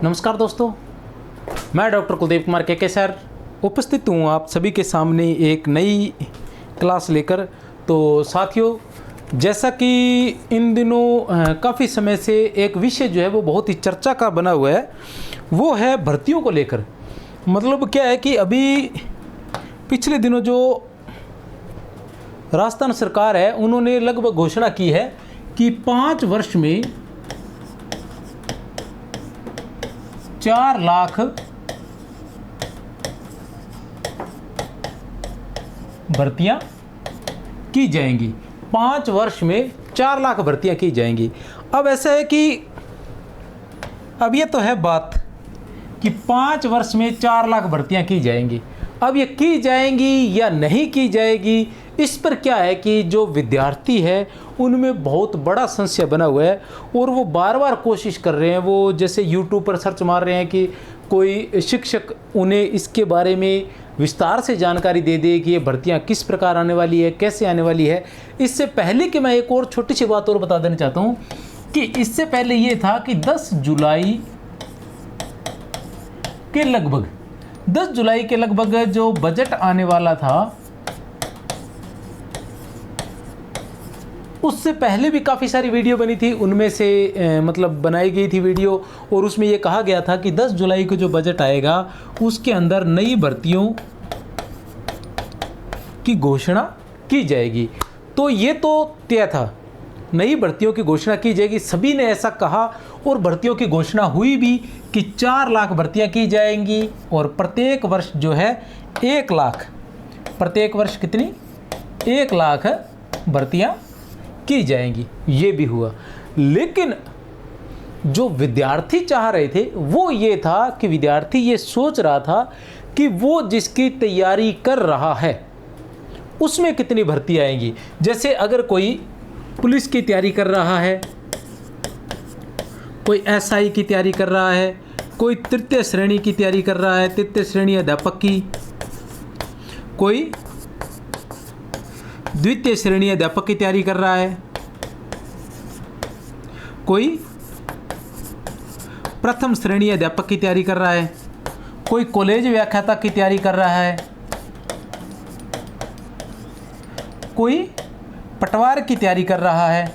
नमस्कार दोस्तों, मैं डॉक्टर कुलदीप कुमार के सर उपस्थित हूँ आप सभी के सामने एक नई क्लास लेकर। तो साथियों, जैसा कि इन दिनों काफ़ी समय से एक विषय जो है वो बहुत ही चर्चा का बना हुआ है, वो है भर्तियों को लेकर। मतलब क्या है कि अभी पिछले दिनों जो राजस्थान सरकार है उन्होंने लगभग घोषणा की है कि 5 वर्ष में 4 लाख भर्तियां की जाएंगी। 5 वर्ष में 4 लाख भर्तियां की जाएंगी। अब ऐसा है कि अब ये तो है बात कि 5 वर्ष में 4 लाख भर्तियां की जाएंगी। अब ये की जाएंगी या नहीं की जाएगी, इस पर क्या है कि जो विद्यार्थी है उनमें बहुत बड़ा संशय बना हुआ है और वो बार बार कोशिश कर रहे हैं। वो जैसे यूट्यूब पर सर्च मार रहे हैं कि कोई शिक्षक उन्हें इसके बारे में विस्तार से जानकारी दे दे कि ये भर्तियां किस प्रकार आने वाली है, कैसे आने वाली है। इससे पहले कि मैं एक और छोटी सी बात और बता देना चाहता हूँ कि इससे पहले ये था कि 10 जुलाई के लगभग जो बजट आने वाला था उससे पहले भी काफ़ी सारी वीडियो बनी थी। उनमें से मतलब बनाई गई थी वीडियो और उसमें ये कहा गया था कि 10 जुलाई को जो बजट आएगा उसके अंदर नई भर्तियों की घोषणा की जाएगी। तो ये तो तय था, नई भर्तियों की घोषणा की जाएगी, सभी ने ऐसा कहा और भर्तियों की घोषणा हुई भी कि 4 लाख भर्तियां की जाएंगी और प्रत्येक वर्ष जो है 1 लाख, प्रत्येक वर्ष कितनी 1 लाख भर्तियां की जाएंगी। ये भी हुआ, लेकिन जो विद्यार्थी चाह रहे थे वो ये था कि विद्यार्थी ये सोच रहा था कि वो जिसकी तैयारी कर रहा है उसमें कितनी भर्ती आएंगी। जैसे अगर कोई पुलिस की तैयारी कर रहा है, कोई एसआई की तैयारी कर रहा है, कोई तृतीय श्रेणी की तैयारी कर रहा है, तृतीय श्रेणी अध्यापक की, कोई द्वितीय श्रेणी अध्यापक की तैयारी कर रहा है, कोई प्रथम श्रेणी अध्यापक की तैयारी कर रहा है, कोई कॉलेज व्याख्याता की तैयारी कर रहा है, कोई पटवार की तैयारी कर रहा है।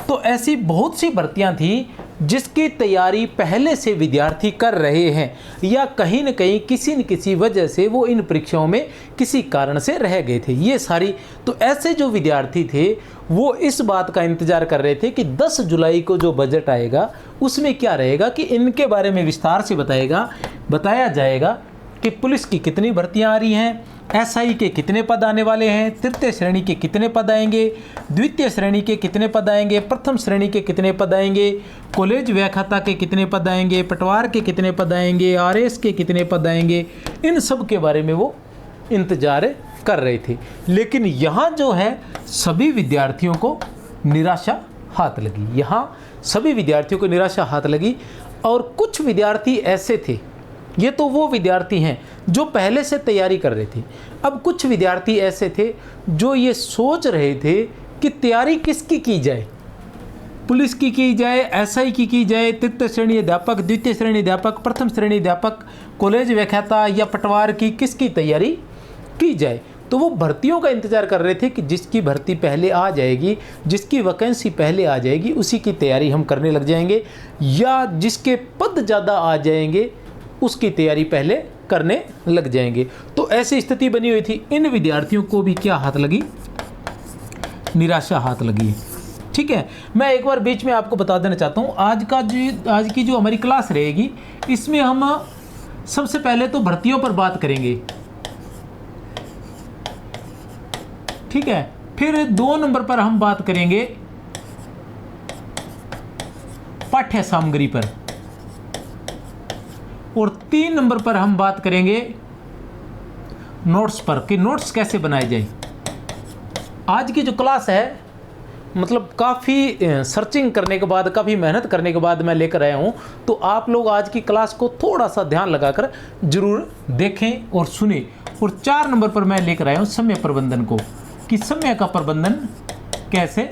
तो ऐसी बहुत सी भर्तियां थी जिसकी तैयारी पहले से विद्यार्थी कर रहे हैं या कहीं न कहीं किसी न किसी वजह से वो इन परीक्षाओं में किसी कारण से रह गए थे। ये सारी तो ऐसे जो विद्यार्थी थे वो इस बात का इंतज़ार कर रहे थे कि 10 जुलाई को जो बजट आएगा उसमें क्या रहेगा कि इनके बारे में विस्तार से बताया जाएगा कि पुलिस की कितनी भर्तियां आ रही हैं, एसआई के कितने पद आने वाले हैं, तृतीय श्रेणी के कितने पद आएंगे, द्वितीय श्रेणी के कितने पद आएंगे, प्रथम श्रेणी के कितने पद आएंगे, कॉलेज व्याख्याता के कितने पद आएंगे, पटवार के कितने पद आएंगे, आरएस के कितने पद आएंगे। इन सब के बारे में वो इंतजार कर रहे थे। लेकिन यहाँ जो है सभी विद्यार्थियों को निराशा हाथ लगी। यहाँ सभी विद्यार्थियों को निराशा हाथ लगी और कुछ विद्यार्थी ऐसे थे, ये तो वो विद्यार्थी हैं जो पहले से तैयारी कर रहे थे। अब कुछ विद्यार्थी ऐसे थे जो ये सोच रहे थे कि तैयारी किसकी की जाए, पुलिस की जाए, एसआई की जाए, तृतीय श्रेणी अध्यापक, द्वितीय श्रेणी अध्यापक, प्रथम श्रेणी अध्यापक, कॉलेज व्याख्याता या पटवार की किसकी तैयारी की जाए। तो वो भर्तियों का इंतज़ार कर रहे थे कि जिसकी भर्ती पहले आ जाएगी, जिसकी वैकेंसी पहले आ जाएगी उसी की तैयारी हम करने लग जाएंगे, या जिसके पद ज़्यादा आ जाएंगे उसकी तैयारी पहले करने लग जाएंगे। तो ऐसी स्थिति बनी हुई थी। इन विद्यार्थियों को भी क्या हाथ लगी, निराशा हाथ लगी। ठीक है, मैं एक बार बीच में आपको बता देना चाहता हूँ आज की जो हमारी क्लास रहेगी इसमें हम सबसे पहले तो भर्तियों पर बात करेंगे। ठीक है, फिर 2 नंबर पर हम बात करेंगे पाठ्य सामग्री पर और 3 नंबर पर हम बात करेंगे नोट्स पर कि नोट्स कैसे बनाए जाए। आज की जो क्लास है मतलब काफ़ी सर्चिंग करने के बाद, काफ़ी मेहनत करने के बाद मैं लेकर आया हूँ। तो आप लोग आज की क्लास को थोड़ा सा ध्यान लगाकर ज़रूर देखें और सुने। और 4 नंबर पर मैं लेकर आया हूँ समय प्रबंधन को, कि समय का प्रबंधन कैसे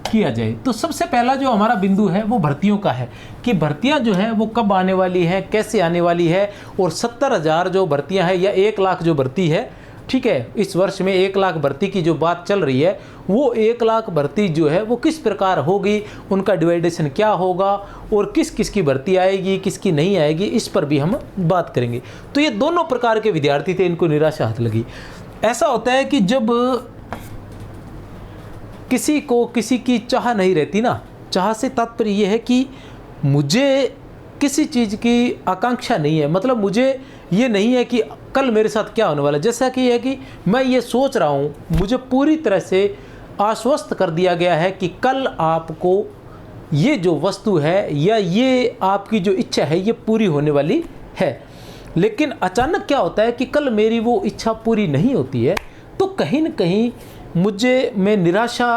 किया जाए। तो सबसे पहला जो हमारा बिंदु है वो भर्तियों का है कि भर्तियां जो है वो कब आने वाली है, कैसे आने वाली है। और 70,000 जो भर्तियां हैं या 1 लाख जो भर्ती है, ठीक है, इस वर्ष में 1 लाख भर्ती की जो बात चल रही है, वो 1 लाख भर्ती जो है वो किस प्रकार होगी, उनका डिवाइडेशन क्या होगा और किस किस की भर्ती आएगी, किसकी नहीं आएगी, इस पर भी हम बात करेंगे। तो ये दोनों प्रकार के विद्यार्थी थे, इनको निराशा हाथ लगी। ऐसा होता है कि जब किसी को किसी की चाह नहीं रहती ना, चाह से तात्पर्य ये है कि मुझे किसी चीज़ की आकांक्षा नहीं है, मतलब मुझे ये नहीं है कि कल मेरे साथ क्या होने वाला है। जैसा कि है कि मैं ये सोच रहा हूँ, मुझे पूरी तरह से आश्वस्त कर दिया गया है कि कल आपको ये जो वस्तु है या ये आपकी जो इच्छा है ये पूरी होने वाली है। लेकिन अचानक क्या होता है कि कल मेरी वो इच्छा पूरी नहीं होती है, तो कहीं न कहीं मैं निराशा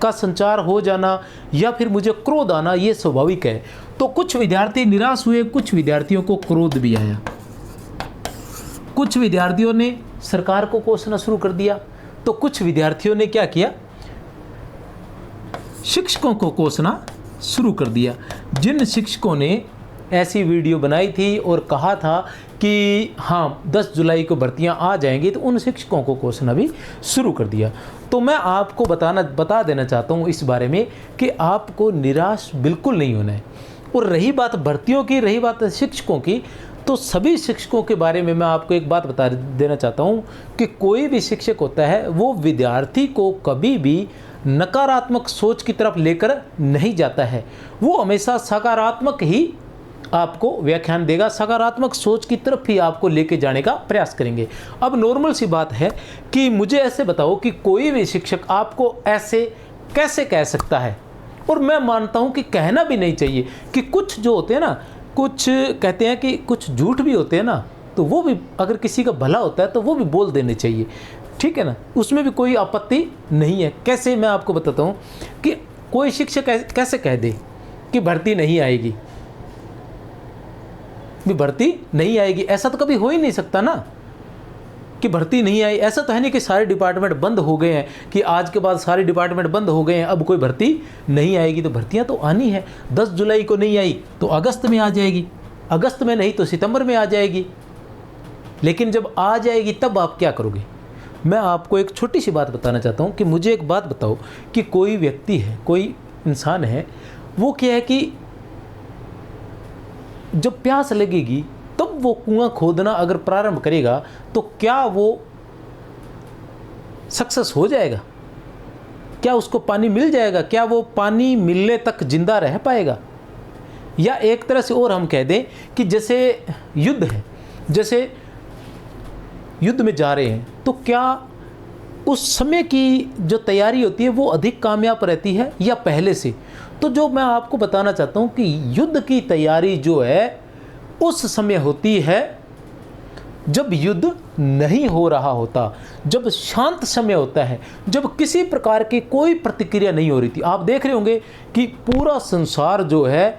का संचार हो जाना या फिर मुझे क्रोध आना ये स्वाभाविक है। तो कुछ विद्यार्थी निराश हुए, कुछ विद्यार्थियों को क्रोध भी आया। कुछ विद्यार्थियों ने सरकार को कोसना शुरू कर दिया, तो कुछ विद्यार्थियों ने क्या किया, शिक्षकों को कोसना शुरू कर दिया। जिन शिक्षकों ने ऐसी वीडियो बनाई थी और कहा था कि हाँ 10 जुलाई को भर्तियां आ जाएंगी, तो उन शिक्षकों को कोसना भी शुरू कर दिया। तो मैं आपको बता देना चाहता हूँ इस बारे में कि आपको निराश बिल्कुल नहीं होना है। और रही बात भर्तियों की, रही बात शिक्षकों की, तो सभी शिक्षकों के बारे में मैं आपको एक बात बता देना चाहता हूँ कि कोई भी शिक्षक होता है वो विद्यार्थी को कभी भी नकारात्मक सोच की तरफ लेकर नहीं जाता है, वो हमेशा सकारात्मक ही आपको व्याख्यान देगा, सकारात्मक सोच की तरफ ही आपको लेके जाने का प्रयास करेंगे। अब नॉर्मल सी बात है कि मुझे ऐसे बताओ कि कोई भी शिक्षक आपको ऐसे कैसे कह सकता है, और मैं मानता हूं कि कहना भी नहीं चाहिए कि कुछ जो होते हैं ना, कुछ कहते हैं कि कुछ झूठ भी होते हैं ना, तो वो भी अगर किसी का भला होता है तो वो भी बोल देने चाहिए, ठीक है ना, उसमें भी कोई आपत्ति नहीं है। कैसे, मैं आपको बताता हूँ कि कोई शिक्षक कैसे कह दे कि भर्ती नहीं आएगी, भी भर्ती नहीं आएगी, ऐसा तो कभी हो ही नहीं सकता ना कि भर्ती नहीं आई। ऐसा तो है नहीं कि सारे डिपार्टमेंट बंद हो गए हैं, कि आज के बाद सारे डिपार्टमेंट बंद हो गए हैं, अब कोई भर्ती नहीं आएगी। तो भर्तियां तो आनी है। 10 जुलाई को नहीं आई तो अगस्त में आ जाएगी, अगस्त में नहीं तो सितंबर में आ जाएगी। लेकिन जब आ जाएगी तब आप क्या करोगे? मैं आपको एक छोटी सी बात बताना चाहता हूँ कि मुझे एक बात बताओ कि कोई व्यक्ति है, कोई इंसान है, वो क्या है कि जब प्यास लगेगी तब वो कुआं खोदना अगर प्रारंभ करेगा तो क्या वो सक्सेस हो जाएगा? क्या उसको पानी मिल जाएगा? क्या वो पानी मिलने तक जिंदा रह पाएगा? या एक तरह से और हम कह दें कि जैसे युद्ध है, जैसे युद्ध में जा रहे हैं तो क्या उस समय की जो तैयारी होती है वो अधिक कामयाब रहती है या पहले से? तो जो मैं आपको बताना चाहता हूँ कि युद्ध की तैयारी जो है उस समय होती है जब युद्ध नहीं हो रहा होता, जब शांत समय होता है, जब किसी प्रकार की कोई प्रतिक्रिया नहीं हो रही थी। आप देख रहे होंगे कि पूरा संसार जो है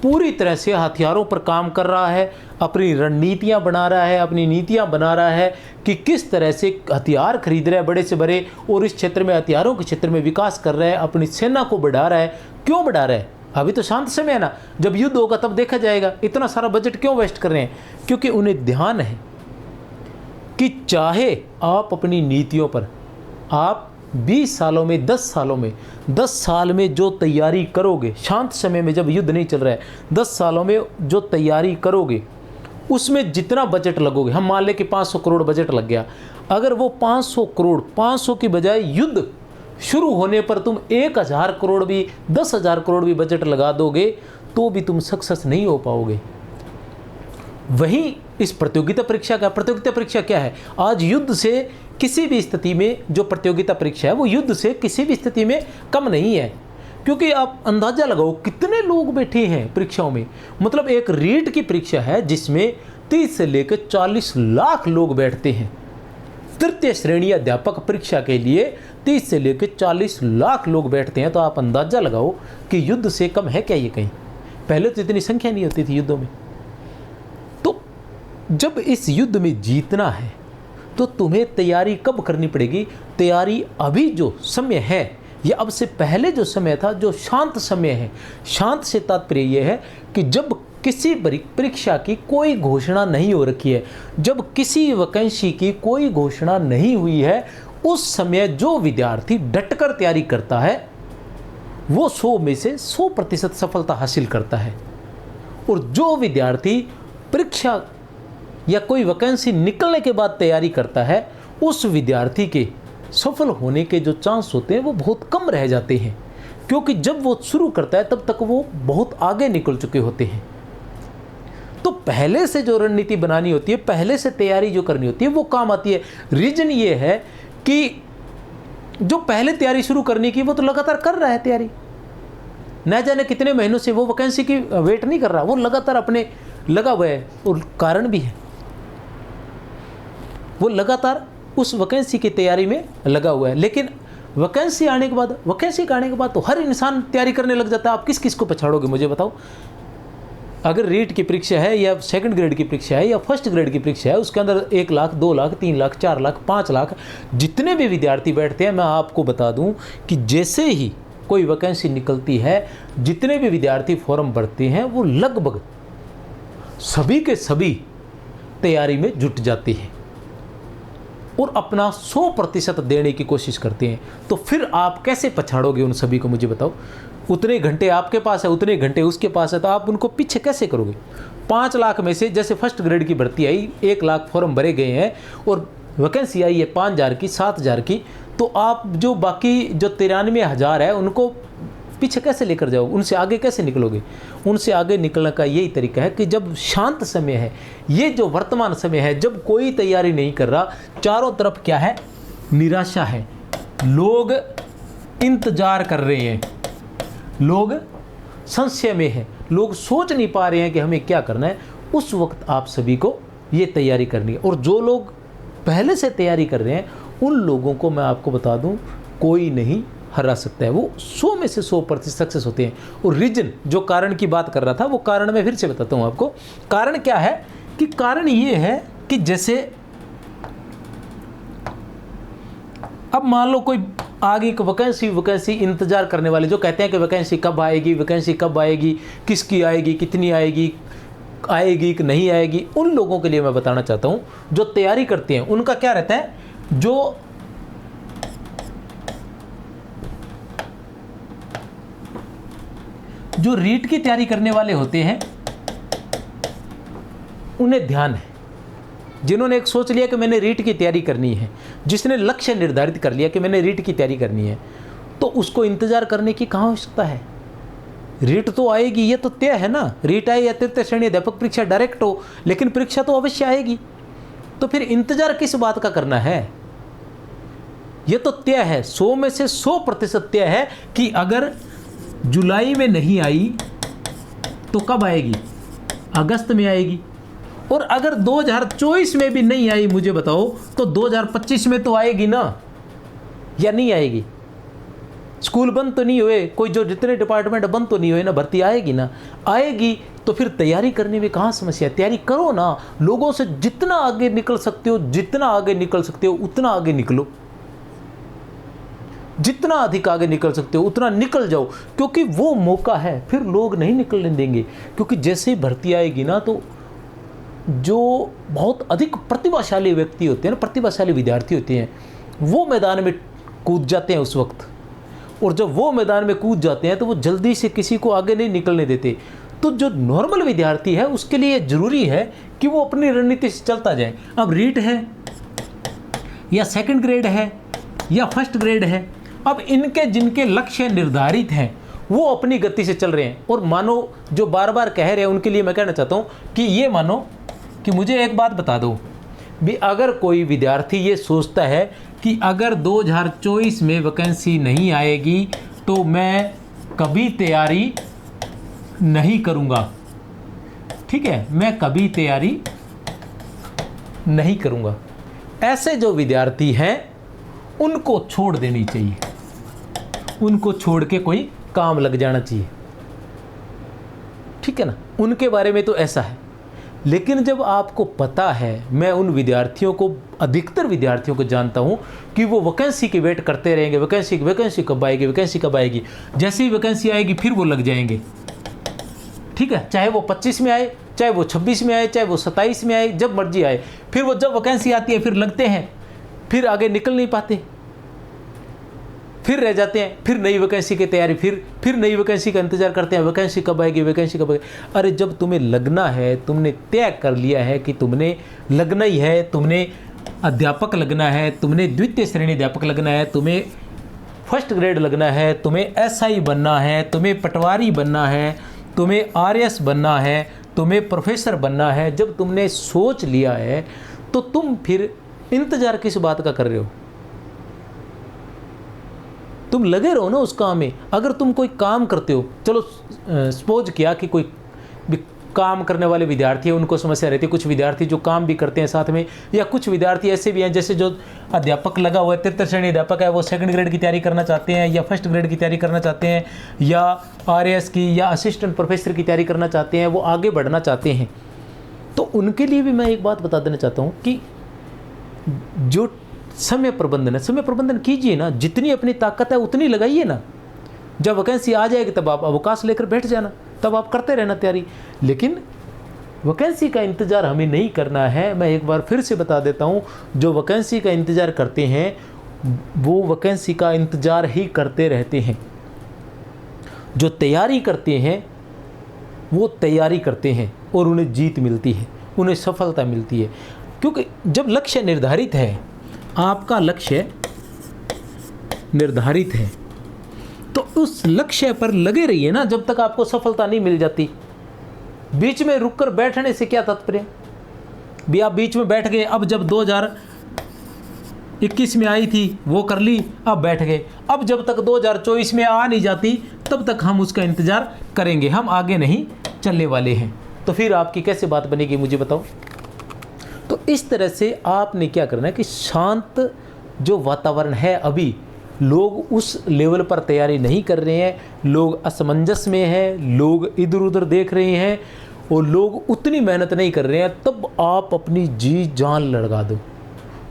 पूरी तरह से हथियारों पर काम कर रहा है, अपनी रणनीतियां बना रहा है, अपनी नीतियां बना रहा है कि किस तरह से हथियार खरीद रहा है बड़े से बड़े, और इस क्षेत्र में हथियारों के क्षेत्र में विकास कर रहा है, अपनी सेना को बढ़ा रहा है। क्यों बढ़ा रहा है? अभी तो शांत समय है ना, जब युद्ध होगा तब देखा जाएगा। इतना सारा बजट क्यों वेस्ट कर रहे हैं? क्योंकि उन्हें ध्यान है कि चाहे आप अपनी नीतियों पर, आप 20 सालों में, 10 सालों में, 10 साल में जो तैयारी करोगे, शांत समय में जब युद्ध नहीं चल रहा है, 10 सालों में जो तैयारी करोगे उसमें जितना बजट लगोगे, हम मान लें कि 500 करोड़ बजट लग गया, अगर वो 500 करोड़, 500 की बजाय युद्ध शुरू होने पर तुम 1000 करोड़ भी, 10,000 करोड़ भी बजट लगा दोगे तो भी तुम सक्सेस नहीं हो पाओगे। वहीं इस प्रतियोगिता परीक्षा का, प्रतियोगिता परीक्षा क्या है? आज युद्ध से किसी भी स्थिति में जो प्रतियोगिता परीक्षा है वो युद्ध से किसी भी स्थिति में कम नहीं है। क्योंकि आप अंदाजा लगाओ कितने लोग बैठे हैं परीक्षाओं में। मतलब एक रीट की परीक्षा है जिसमें 30 से लेकर 40 लाख लोग बैठते हैं। तृतीय श्रेणी अध्यापक परीक्षा के लिए 30 से लेकर 40 लाख लोग बैठते हैं। तो आप अंदाजा लगाओ कि युद्ध से कम है क्या ये कहीं? पहले तो इतनी संख्या नहीं होती थी युद्धों में। तो जब इस युद्ध में जीतना है तो तुम्हें तैयारी कब करनी पड़ेगी? तैयारी अभी जो समय है या अब से पहले जो समय था, जो शांत समय है, शांत से तात्पर्य ये है कि जब किसी परीक्षा की कोई घोषणा नहीं हो रखी है, जब किसी वैकेंसी की कोई घोषणा नहीं हुई है, उस समय जो विद्यार्थी डटकर तैयारी करता है वो 100 में से 100% सफलता हासिल करता है। और जो विद्यार्थी परीक्षा या कोई वैकेंसी निकलने के बाद तैयारी करता है, उस विद्यार्थी के सफल होने के जो चांस होते हैं वो बहुत कम रह जाते हैं, क्योंकि जब वो शुरू करता है तब तक वो बहुत आगे निकल चुके होते हैं। तो पहले से जो रणनीति बनानी होती है, पहले से तैयारी जो करनी होती है वो काम आती है। रीजन ये है कि जो पहले तैयारी शुरू करने की वो तो लगातार कर रहा है तैयारी, न जाने कितने महीनों से वो वैकेंसी की वेट नहीं कर रहा, वो लगातार अपने लगा हुआ है। और कारण भी है, वो लगातार उस वैकेंसी की तैयारी में लगा हुआ है। लेकिन वैकेंसी आने के बाद तो हर इंसान तैयारी करने लग जाता है। आप किस किस को पछाड़ोगे मुझे बताओ? अगर रीट की परीक्षा है या सेकंड ग्रेड की परीक्षा है या फर्स्ट ग्रेड की परीक्षा है, उसके अंदर 1 लाख, 2 लाख, 3 लाख, 4 लाख, 5 लाख जितने भी विद्यार्थी बैठते हैं, मैं आपको बता दूं कि जैसे ही कोई वैकेंसी निकलती है, जितने भी विद्यार्थी फॉर्म भरते हैं वो लगभग सभी के सभी तैयारी में जुट जाते हैं और अपना 100% देने की कोशिश करते हैं। तो फिर आप कैसे पछाड़ोगे उन सभी को, मुझे बताओ? उतने घंटे आपके पास है, उतने घंटे उसके पास है, तो आप उनको पीछे कैसे करोगे? 5 लाख में से जैसे फर्स्ट ग्रेड की भर्ती आई, 1 लाख फॉर्म भरे गए हैं और वैकेंसी आई है 5,000 की, 7,000 की, तो आप जो बाकी जो 93,000 है उनको पीछे कैसे लेकर जाओगे? उनसे आगे कैसे निकलोगे? उनसे आगे निकलने का यही तरीका है कि जब शांत समय है, ये जो वर्तमान समय है, जब कोई तैयारी नहीं कर रहा, चारों तरफ क्या है? निराशा है, लोग इंतजार कर रहे हैं, लोग संशय में हैं, लोग सोच नहीं पा रहे हैं कि हमें क्या करना है, उस वक्त आप सभी को ये तैयारी करनी है। और जो लोग पहले से तैयारी कर रहे हैं उन लोगों को मैं आपको बता दूं, कोई नहीं हरा सकता है, वो 100 में से 100% सक्सेस होते हैं। और रीजन, जो कारण की बात कर रहा था, वो कारण मैं फिर से बताता हूँ आपको। कारण क्या है कि कारण ये है कि जैसे अब मान लो कोई आगे एक वैकेंसी इंतजार करने वाले जो कहते हैं कि वैकेंसी कब आएगी, किसकी आएगी, कितनी आएगी कि नहीं आएगी, उन लोगों के लिए मैं बताना चाहता हूँ जो तैयारी करते हैं। उनका क्या रहता है, जो रीट की तैयारी करने वाले होते हैं उन्हें ध्यान है, जिन्होंने एक सोच लिया कि मैंने रीट की तैयारी करनी है, जिसने लक्ष्य निर्धारित कर लिया कि मैंने रीट की तैयारी करनी है, तो उसको इंतजार करने की कहाँ आवश्यकता है? रीट तो आएगी, ये तो तय है ना। रीट आए या तृतीय श्रेणी अध्यापक परीक्षा डायरेक्ट हो, लेकिन परीक्षा तो अवश्य आएगी। तो फिर इंतजार किस बात का करना है? ये तो तय है, 100 में से 100% तय है कि अगर जुलाई में नहीं आई तो कब आएगी? अगस्त में आएगी। और अगर 2024 में भी नहीं आई, मुझे बताओ, तो 2025 में तो आएगी ना, या नहीं आएगी? स्कूल बंद तो नहीं हुए, कोई जो जितने डिपार्टमेंट बंद तो नहीं हुए ना, भर्ती आएगी ना, आएगी। तो फिर तैयारी करने में कहाँ समस्या है? तैयारी करो ना, लोगों से जितना आगे निकल सकते हो उतना आगे निकलो, जितना अधिक आगे निकल सकते हो उतना निकल जाओ, क्योंकि वो मौका है, फिर लोग नहीं निकलने देंगे। क्योंकि जैसे ही भर्ती आएगी ना, तो जो बहुत अधिक प्रतिभाशाली व्यक्ति होते हैं ना, प्रतिभाशाली विद्यार्थी होते हैं, वो मैदान में कूद जाते हैं उस वक्त। और जब वो मैदान में कूद जाते हैं तो वो जल्दी से किसी को आगे नहीं निकलने देते। तो जो नॉर्मल विद्यार्थी है उसके लिए ज़रूरी है कि वो अपनी रणनीति से चलता जाए। अब रीट है या सेकंड ग्रेड है या फर्स्ट ग्रेड है, अब इनके जिनके लक्ष्य निर्धारित हैं वो अपनी गति से चल रहे हैं। और मानो जो बार बार कह रहे हैं उनके लिए मैं कहना चाहता हूँ कि ये मानो कि मुझे एक बात बता दो भी, अगर कोई विद्यार्थी ये सोचता है कि अगर 2024 में वैकेंसी नहीं आएगी तो मैं कभी तैयारी नहीं करूँगा, ठीक है, मैं कभी तैयारी नहीं करूँगा, ऐसे जो विद्यार्थी हैं उनको छोड़ देनी चाहिए, उनको छोड़ के कोई काम लग जाना चाहिए, ठीक है ना। उनके बारे में तो ऐसा है। लेकिन जब आपको पता है, मैं उन विद्यार्थियों को, अधिकतर विद्यार्थियों को जानता हूं कि वो वैकेंसी की वेट करते रहेंगे, वैकेंसी कब आएगी, वैकेंसी कब आएगी। जैसे ही वैकेंसी आएगी फिर वो लग जाएंगे, ठीक है, चाहे वो 25 में आए, चाहे वो 26 में आए, चाहे वो 27 में आए, जब मर्जी आए। फिर वो जब वैकेंसी आती है फिर लगते हैं, फिर आगे निकल नहीं पाते, फिर रह जाते हैं, फिर नई वैकेंसी की तैयारी, फिर नई वैकेंसी का इंतजार करते हैं, वैकेंसी कब आएगी, वैकेंसी कब आएगी। अरे जब तुम्हें लगना है, तुमने तय कर लिया है कि तुमने लगना ही है, तुमने अध्यापक लगना है, तुमने द्वितीय श्रेणी अध्यापक लगना है, तुम्हें फर्स्ट ग्रेड लगना है, तुम्हें SI बनना है, तुम्हें पटवारी बनना है, तुम्हें RS बनना है, तुम्हें प्रोफेसर बनना है, जब तुमने सोच लिया है तो तुम फिर इंतजार किस बात का कर रहे हो? तुम लगे रहो ना उस काम में। अगर तुम कोई काम करते हो, चलो सपोज किया कि कोई भी काम करने वाले विद्यार्थी है, उनको समस्या रहती है, कुछ विद्यार्थी जो काम भी करते हैं साथ में, या कुछ विद्यार्थी ऐसे भी हैं जैसे जो अध्यापक लगा हुआ है, तृतीय श्रेणी अध्यापक है, वो सेकंड ग्रेड की तैयारी करना चाहते हैं या फर्स्ट ग्रेड की तैयारी करना चाहते हैं, या RS की या असिस्टेंट प्रोफेसर की तैयारी करना चाहते हैं, वो आगे बढ़ना चाहते हैं। तो उनके लिए भी मैं एक बात बता देना चाहता हूँ कि जो समय प्रबंधन है, समय प्रबंधन कीजिए ना, जितनी अपनी ताकत है उतनी लगाइए ना। जब वैकेंसी आ जाएगी तब आप अवकाश लेकर बैठ जाना, तब आप करते रहना तैयारी। लेकिन वैकेंसी का इंतज़ार हमें नहीं करना है। मैं एक बार फिर से बता देता हूँ, जो वैकेंसी का इंतज़ार करते हैं वो वैकेंसी का इंतज़ार ही करते रहते हैं। जो तैयारी करते हैं वो तैयारी करते हैं और उन्हें जीत मिलती है, उन्हें सफलता मिलती है। क्योंकि जब लक्ष्य निर्धारित है, आपका लक्ष्य निर्धारित है, तो उस लक्ष्य पर लगे रहिए ना जब तक आपको सफलता नहीं मिल जाती। बीच में रुककर बैठने से क्या तात्पर्य? भी आप बीच में बैठ गए, अब जब 2021 में आई थी वो कर ली, अब बैठ गए, अब जब तक 2024 में आ नहीं जाती तब तक हम उसका इंतज़ार करेंगे, हम आगे नहीं चलने वाले हैं। तो फिर आपकी कैसे बात बनेगी, मुझे बताओ। तो इस तरह से आपने क्या करना है कि शांत जो वातावरण है, अभी लोग उस लेवल पर तैयारी नहीं कर रहे हैं, लोग असमंजस में हैं, लोग इधर उधर देख रहे हैं और लोग उतनी मेहनत नहीं कर रहे हैं, तब आप अपनी जी जान लगा दो,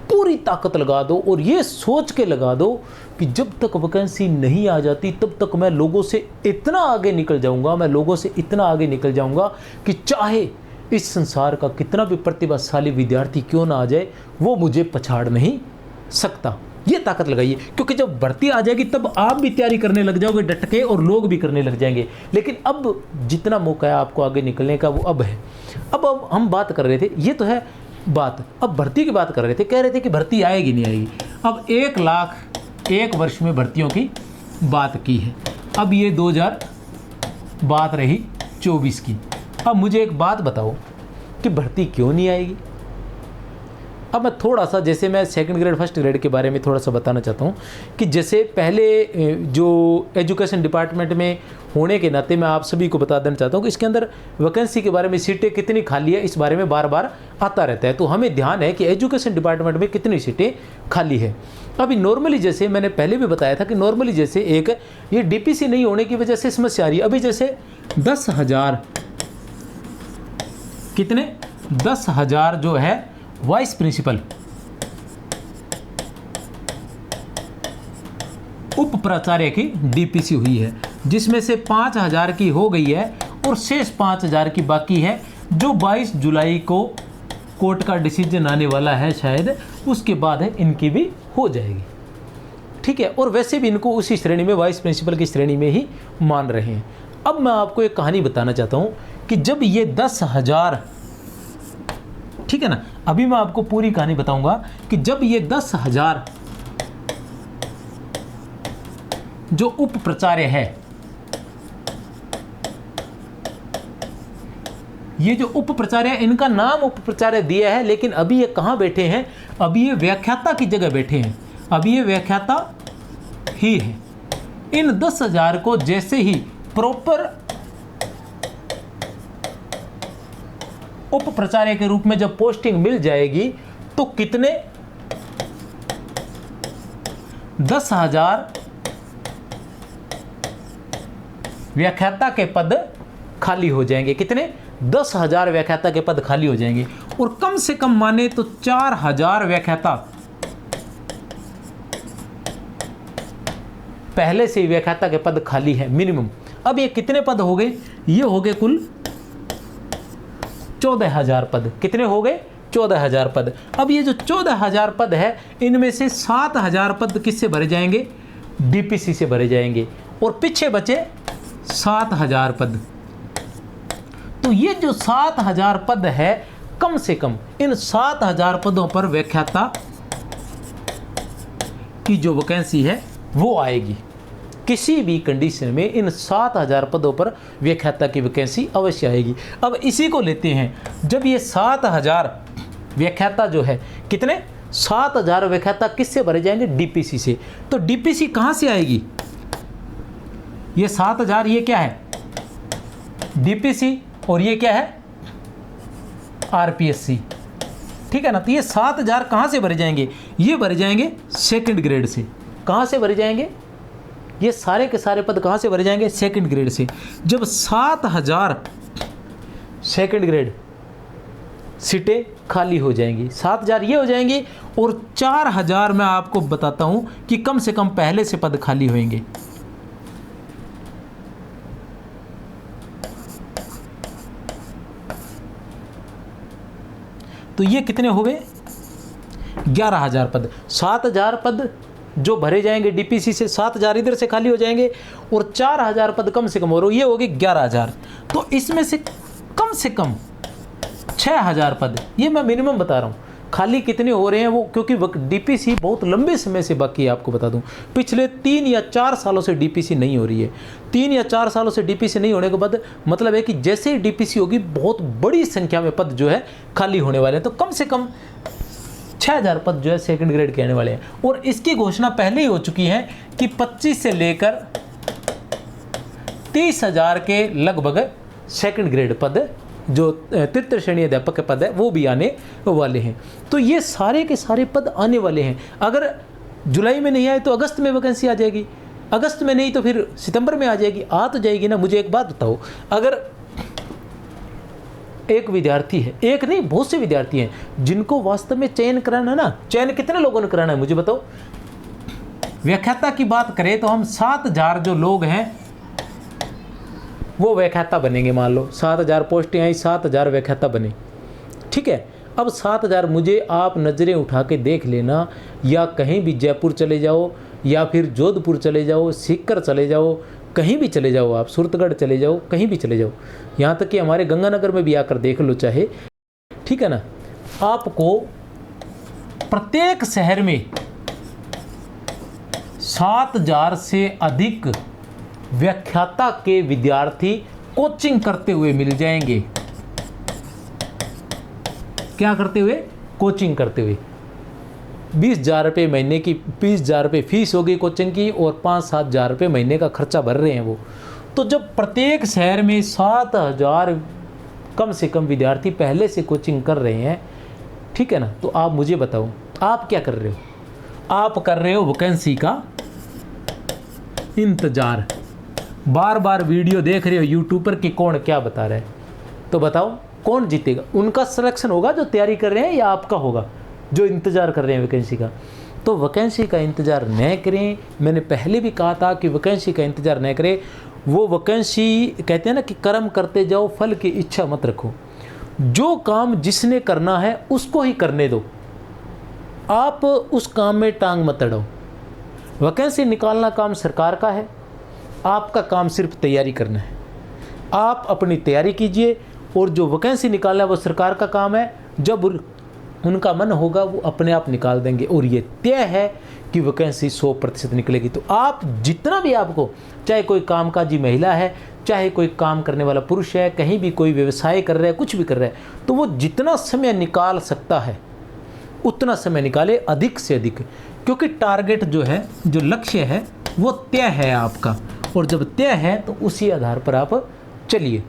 पूरी ताकत लगा दो और ये सोच के लगा दो कि जब तक वैकेंसी नहीं आ जाती तब तक मैं लोगों से इतना आगे निकल जाऊंगा, मैं लोगों से इतना आगे निकल जाऊंगा कि चाहे इस संसार का कितना भी प्रतिभाशाली विद्यार्थी क्यों ना आ जाए, वो मुझे पछाड़ नहीं सकता। ये ताकत लगाइए, क्योंकि जब भर्ती आ जाएगी तब आप भी तैयारी करने लग जाओगे डट के और लोग भी करने लग जाएंगे। लेकिन अब जितना मौका है आपको आगे निकलने का वो अब है। अब हम बात कर रहे थे, ये तो है बात, अब भर्ती की बात कर रहे थे, कह रहे थे कि भर्ती आएगी नहीं आएगी। अब 1 लाख 1 वर्ष में भर्तियों की बात की है, अब ये 2000 बात रही 24 की। अब मुझे एक बात बताओ कि भर्ती क्यों नहीं आएगी। अब मैं थोड़ा सा, जैसे मैं सेकंड ग्रेड फर्स्ट ग्रेड के बारे में थोड़ा सा बताना चाहता हूँ कि जैसे पहले जो एजुकेशन डिपार्टमेंट में होने के नाते मैं आप सभी को बता देना चाहता हूँ कि इसके अंदर वैकेंसी के बारे में, सीटें कितनी खाली है, इस बारे में बार बार आता रहता है। तो हमें ध्यान है कि एजुकेशन डिपार्टमेंट में कितनी सीटें खाली है। अभी नॉर्मली जैसे मैंने पहले भी बताया था कि नॉर्मली जैसे एक ये DPC नहीं होने की वजह से समस्या आ रही है। अभी जैसे 10,000 कितने 10,000 जो है वाइस प्रिंसिपल उप प्राचार्य की DPC हुई है, जिसमें से 5,000 की हो गई है और शेष 5,000 की बाकी है, जो 22 जुलाई को कोर्ट का डिसीजन आने वाला है शायद, उसके बाद है इनकी भी हो जाएगी। ठीक है, और वैसे भी इनको उसी श्रेणी में, वाइस प्रिंसिपल की श्रेणी में ही मान रहे हैं। अब मैं आपको एक कहानी बताना चाहता हूँ कि जब ये 10,000, ठीक है ना, अभी मैं आपको पूरी कहानी बताऊंगा कि जब ये 10,000 जो उप प्राचार्य है, ये जो उप प्राचार्य, इनका नाम उप प्राचार्य दिया है, लेकिन अभी ये कहाँ बैठे हैं, अभी ये व्याख्याता की जगह बैठे हैं, अभी ये व्याख्याता ही है। इन 10,000 को जैसे ही प्रॉपर उप प्राचार्य के रूप में जब पोस्टिंग मिल जाएगी तो कितने 10,000 व्याख्याता के पद खाली हो जाएंगे। कितने 10,000 व्याख्याता के पद खाली हो जाएंगे, और कम से कम माने तो 4,000 व्याख्याता पहले से ही व्याख्याता के पद खाली है मिनिमम। अब ये कितने पद हो गए? ये हो गए कुल 14,000 पद। कितने हो गए? 14,000 पद। अब ये जो 14,000 पद है, इनमें से 7,000 पद किससे भरे जाएंगे? डीपीसी से भरे जाएंगे, और पीछे बचे 7,000 पद। तो ये जो 7,000 पद है, कम से कम इन 7,000 पदों पर व्याख्याता की जो वैकेंसी है वो आएगी। किसी भी कंडीशन में इन 7,000 पदों पर व्याख्याता की वैकेंसी अवश्य आएगी। अब इसी को लेते हैं, जब ये 7,000 व्याख्याता जो है, कितने? 7,000 व्याख्याता किससे भरे जाएंगे? डीपीसी से। तो डीपीसी कहाँ से आएगी? ये 7,000, ये क्या है? डीपीसी, और ये क्या है? आरपीएससी। ठीक है ना? तो ये 7,000 कहाँ से भरे जाएंगे? ये भरे जाएंगे सेकंड ग्रेड से। कहाँ से भरे जाएंगे? ये सारे के सारे पद कहाँ से भरे जाएंगे? सेकंड ग्रेड से। जब 7,000 सेकंड ग्रेड सीटें खाली हो जाएंगी, 7,000 ये हो जाएंगी, और 4,000 मैं आपको बताता हूँ कि कम से कम पहले से पद खाली होंगे। तो ये कितने हो गए? 11,000 पद। 7,000 पद जो भरे जाएंगे डीपीसी से, 7,000 इधर से खाली हो जाएंगे, और 4,000 पद कम से कम हो रहे, ये हो गए 11,000। तो इसमें से कम 6,000 पद, ये मैं मिनिमम बता रहा हूँ, खाली कितने हो रहे हैं वो, क्योंकि डीपीसी बहुत लंबे समय से बाकी है। आपको बता दूं, पिछले 3 या 4 सालों से डीपीसी नहीं हो रही है। 3 या 4 सालों से डीपीसी नहीं होने के बाद मतलब है कि जैसे ही डीपीसी होगी, बहुत बड़ी संख्या में पद जो है खाली होने वाले हैं। तो कम से कम 6,000 पद जो है सेकंड ग्रेड के आने वाले हैं, और इसकी घोषणा पहले ही हो चुकी है कि 25 से लेकर 30,000 के लगभग सेकंड ग्रेड पद, जो तृतीय श्रेणी अध्यापक के पद है, वो भी आने वाले हैं। तो ये सारे के सारे पद आने वाले हैं। अगर जुलाई में नहीं आए तो अगस्त में वैकेंसी आ जाएगी, अगस्त में नहीं तो फिर सितंबर में आ जाएगी। आ तो जाएगी ना। मुझे एक बात बताओ, अगर एक विद्यार्थी है, एक नहीं बहुत से विद्यार्थी हैं जिनको वास्तव में चयन कराना है ना, चयन कितने लोगों ने कराना है मुझे बताओ? व्याख्याता की बात करें तो हम 7,000 जो लोग हैं वो व्याख्याता बनेंगे। मान लो 7,000 पोस्टें आई, 7,000 व्याख्याता बने। ठीक है, अब 7,000 मुझे आप नज़रें उठा के देख लेना, या कहीं भी जयपुर चले जाओ, या फिर जोधपुर चले जाओ, सीकर चले जाओ, कहीं भी चले जाओ, आप सूरतगढ़ चले जाओ, कहीं भी चले जाओ, यहाँ तक कि हमारे गंगानगर में भी आकर देख लो चाहे। ठीक है ना? आपको प्रत्येक शहर में 7,000 से अधिक व्याख्याता के विद्यार्थी कोचिंग करते हुए मिल जाएंगे। क्या करते हुए? कोचिंग करते हुए। 20,000 रुपये महीने की, 20,000 रुपये फीस होगी कोचिंग की, और 5-7 हज़ार रुपये महीने का खर्चा भर रहे हैं वो। तो जब प्रत्येक शहर में 7,000 कम से कम विद्यार्थी पहले से कोचिंग कर रहे हैं, ठीक है ना, तो आप मुझे बताओ, आप क्या कर रहे हो? आप कर रहे हो वैकेंसी का इंतज़ार। बार बार वीडियो देख रहे हो यूट्यूब पर कि कौन क्या बता रहा है, तो बताओ कौन जीतेगा? उनका सिलेक्शन होगा जो तैयारी कर रहे हैं, या आपका होगा जो इंतज़ार कर रहे हैं वैकेंसी का? तो वैकेंसी का इंतज़ार न करें। मैंने पहले भी कहा था कि वैकेंसी का इंतज़ार न करें। वो वैकेंसी कहते हैं ना कि कर्म करते जाओ, फल की इच्छा मत रखो। जो काम जिसने करना है उसको ही करने दो, आप उस काम में टांग मत अड़ाओ। वैकेंसी निकालना काम सरकार का है, आपका काम सिर्फ तैयारी करना है। आप अपनी तैयारी कीजिए, और जो वैकेंसी निकालना है वो सरकार का काम है। जब उनका मन होगा वो अपने आप निकाल देंगे, और ये तय है कि वैकेंसी 100% निकलेगी। तो आप जितना भी, आपको चाहे कोई कामकाजी महिला है, चाहे कोई काम करने वाला पुरुष है, कहीं भी कोई व्यवसाय कर रहा है, कुछ भी कर रहा है, तो वो जितना समय निकाल सकता है उतना समय निकाले, अधिक से अधिक। क्योंकि टारगेट जो है, जो लक्ष्य है, वो तय है आपका, और जब तय है तो उसी आधार पर आप चलिए।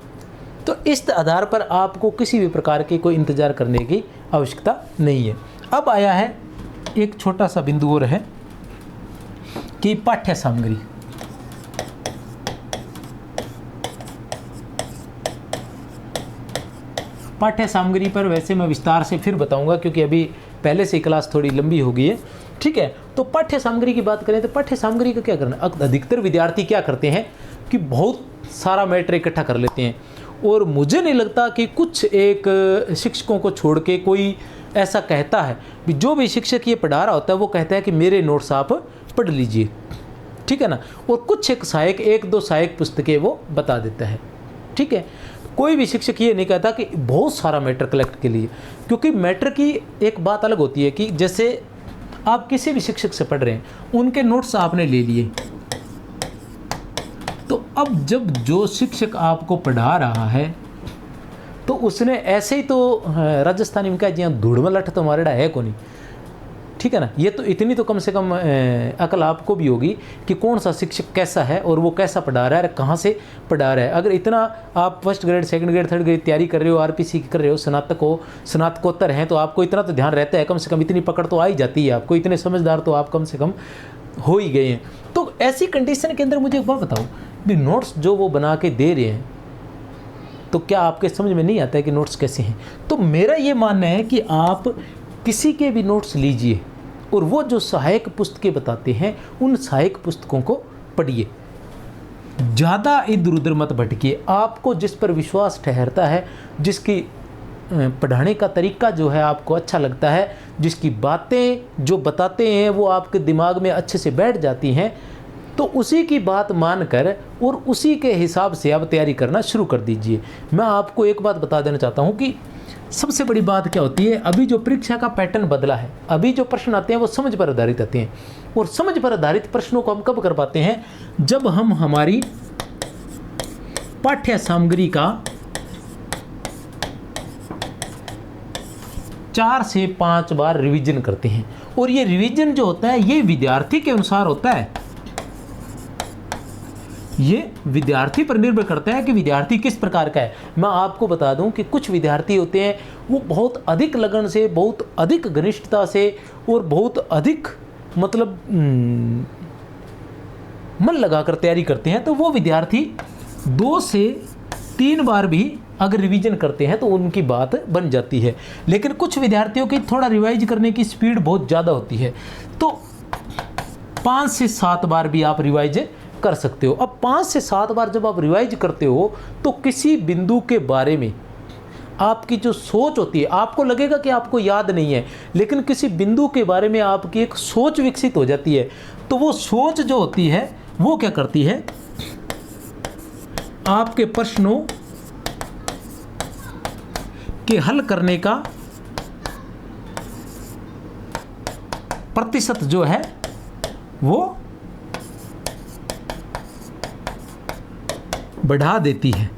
तो इस आधार पर आपको किसी भी प्रकार की कोई इंतज़ार करने की आवश्यकता नहीं है। अब आया है एक छोटा सा बिंदु और है कि पाठ्य सामग्री। पाठ्य सामग्री पर वैसे मैं विस्तार से फिर बताऊंगा, क्योंकि अभी पहले से क्लास थोड़ी लंबी हो गई है, ठीक है। तो पाठ्य सामग्री की बात करें तो पाठ्य सामग्री का क्या करना, अधिकतर विद्यार्थी क्या करते हैं कि बहुत सारा मैटर इकट्ठा कर लेते हैं, और मुझे नहीं लगता कि कुछ एक शिक्षकों को छोड़ के कोई ऐसा कहता है कि जो भी शिक्षक ये पढ़ा रहा होता है वो कहता है कि मेरे नोट्स आप पढ़ लीजिए, ठीक है ना। और कुछ एक दो सहायक पुस्तकें वो बता देता है, ठीक है। कोई भी शिक्षक ये नहीं कहता कि बहुत सारा मैटर कलेक्ट के लिए, क्योंकि मैटर की एक बात अलग होती है कि जैसे आप किसी भी शिक्षक से पढ़ रहे हैं, उनके नोट्स आपने ले लिए, तो अब जब जो शिक्षक आपको पढ़ा रहा है तो उसने ऐसे ही तो राजस्थानी में क्या जी धूड़ में लठ तो मारेड़ा है को नहीं, ठीक है ना। ये तो इतनी तो कम से कम अकल आपको भी होगी कि कौन सा शिक्षक कैसा है और वो कैसा पढ़ा रहा है, कहाँ से पढ़ा रहा है। अगर इतना आप first grade, second grade, third grade तैयारी कर रहे हो, आरपीसी कर रहे हो, स्नातकोत्तर हैं, तो आपको इतना तो ध्यान रहता है, कम से कम इतनी पकड़ तो आ ही जाती है आपको, इतने समझदार तो आप कम से कम हो ही गए हैं। तो ऐसी कंडीशन के अंदर मुझे एक बात बताओ भी, नोट्स जो वो बना के दे रहे हैं तो क्या आपके समझ में नहीं आता है कि नोट्स कैसे हैं। तो मेरा ये मानना है कि आप किसी के भी नोट्स लीजिए और वो जो सहायक पुस्तकें बताते हैं उन सहायक पुस्तकों को पढ़िए, ज़्यादा इधर उधर मत भटकिए। आपको जिस पर विश्वास ठहरता है, जिसकी पढ़ाने का तरीका जो है आपको अच्छा लगता है, जिसकी बातें जो बताते हैं वो आपके दिमाग में अच्छे से बैठ जाती हैं, तो उसी की बात मानकर और उसी के हिसाब से आप तैयारी करना शुरू कर दीजिए। मैं आपको एक बात बता देना चाहता हूँ कि सबसे बड़ी बात क्या होती है, अभी जो परीक्षा का पैटर्न बदला है, अभी जो प्रश्न आते हैं वो समझ पर आधारित आते हैं, और समझ पर आधारित प्रश्नों को हम कब कर पाते हैं, जब हम हमारी पाठ्य सामग्री का 4 से 5 बार रिवीजन करते हैं। और ये रिवीजन जो होता है ये विद्यार्थी के अनुसार होता है, ये विद्यार्थी पर निर्भर करता है कि विद्यार्थी किस प्रकार का है। मैं आपको बता दूं कि कुछ विद्यार्थी होते हैं वो बहुत अधिक लगन से, बहुत अधिक घनिष्ठता से और बहुत अधिक मतलब मन लगाकर तैयारी करते हैं, तो वो विद्यार्थी 2 से 3 बार भी अगर रिवीजन करते हैं तो उनकी बात बन जाती है। लेकिन कुछ विद्यार्थियों की थोड़ा रिवाइज करने की स्पीड बहुत ज़्यादा होती है, तो 5 से 7 बार भी आप रिवाइज कर सकते हो। अब 5 से 7 बार जब आप रिवाइज करते हो तो किसी बिंदु के बारे में आपकी जो सोच होती है, आपको लगेगा कि आपको याद नहीं है, लेकिन किसी बिंदु के बारे में आपकी एक सोच विकसित हो जाती है। तो वो सोच जो होती है वो क्या करती है, आपके प्रश्नों के हल करने का प्रतिशत जो है वो बढ़ा देती है।